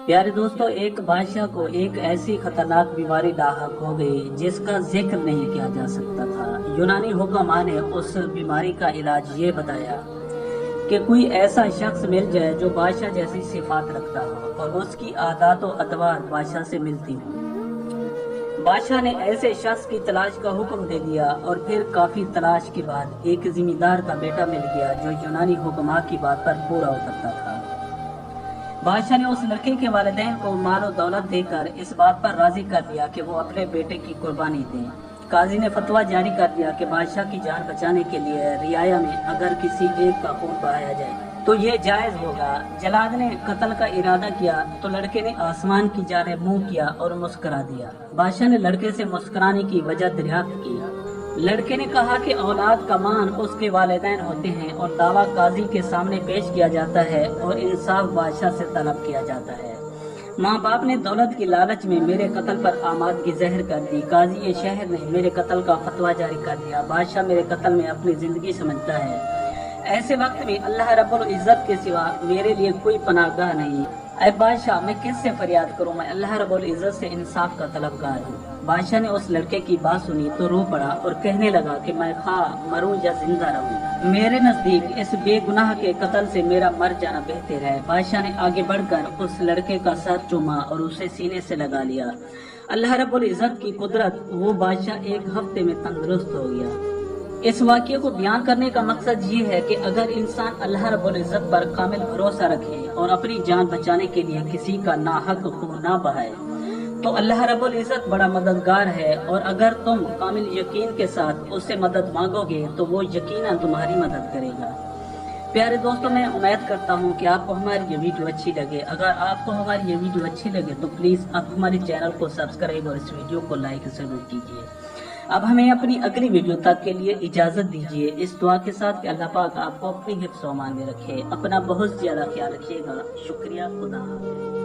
प्यारे दोस्तों, एक बादशाह को एक ऐसी खतरनाक बीमारी लाहक हो गई जिसका जिक्र नहीं किया जा सकता था। यूनानी हुक्मा ने उस बीमारी का इलाज ये बताया कि कोई ऐसा शख्स मिल जाए जो बादशाह जैसी सिफात रखता हो और उसकी आदत व अतवार बादशाह से मिलती हो। बादशाह ने ऐसे शख्स की तलाश का हुक्म दे दिया और फिर काफी तलाश के बाद एक जिम्मेदार का बेटा मिल गया जो यूनानी हुक्मा की बात पर पूरा उतरता था। बादशाह ने उस लड़के के वालिदैन को माल और दौलत देकर इस बात पर राजी कर दिया कि वो अपने बेटे की कुर्बानी दें। काजी ने फतवा जारी कर दिया कि बादशाह की जान बचाने के लिए रियाया में अगर किसी एक का खून बहाया जाए तो ये जायज होगा। जलाद ने कत्ल का इरादा किया तो लड़के ने आसमान की जानिब मुंह किया और मुस्कुरा दिया। बादशाह ने लड़के से मुस्कुराने की वजह दरियाफ्त की। लड़के ने कहा कि औलाद का मान उसके वालिदैन होते हैं और दावा काजी के सामने पेश किया जाता है और इंसाफ बादशाह से तलब किया जाता है। माँ बाप ने दौलत की लालच में मेरे कत्ल पर आमादगी ज़हर कर दी। काजी ये शहर ने मेरे कत्ल का फतवा जारी कर दिया। बादशाह मेरे कत्ल में अपनी जिंदगी समझता है। ऐसे वक्त में अल्लाह रब्बुल इज्जत के सिवा मेरे लिए कोई पनाहगाह नहीं। ऐ बादशाह, मैं किससे फरियाद करूं? मैं अल्लाह रब्बुल इज्जत से इंसाफ का तलबगार हूँ। बादशाह ने उस लड़के की बात सुनी तो रो पड़ा और कहने लगा कि मैं खा मरूं या जिंदा रहूं, मेरे नजदीक इस बेगुनाह के कत्ल से मेरा मर जाना बेहतर है। बादशाह ने आगे बढ़कर उस लड़के का सर चूमा और उसे सीने से लगा लिया। अल्लाह रब्बुल इज्जत की कुदरत, वो बादशाह एक हफ्ते में तंदुरुस्त हो गया। इस वाक़ये को बयान करने का मकसद ये है कि अगर इंसान अल्लाह रब्बुल इज्जत पर कामिल भरोसा रखे और अपनी जान बचाने के लिए किसी का नाहक खून ना बहाए तो अल्लाह रब्बुल इज्जत बड़ा मददगार है। और अगर तुम कामिल यकीन के साथ उससे मदद मांगोगे तो वो यकीनन तुम्हारी मदद करेगा। प्यारे दोस्तों, मैं उम्मीद करता हूँ कि आपको हमारी ये वीडियो अच्छी लगे। अगर आपको हमारी ये वीडियो अच्छी लगे तो प्लीज़ आप हमारे चैनल को सब्सक्राइब और इस वीडियो को लाइक ज़रूर कीजिए। अब हमें अपनी अगली वीडियो तक के लिए इजाज़त दीजिए, इस दुआ के साथ कि अल्लाह पाक आपको अपनी हिफ्ज़-ओ-अमान में रखे। अपना बहुत ज़्यादा ख्याल रखिएगा। शुक्रिया। खुदा हाफ़िज़।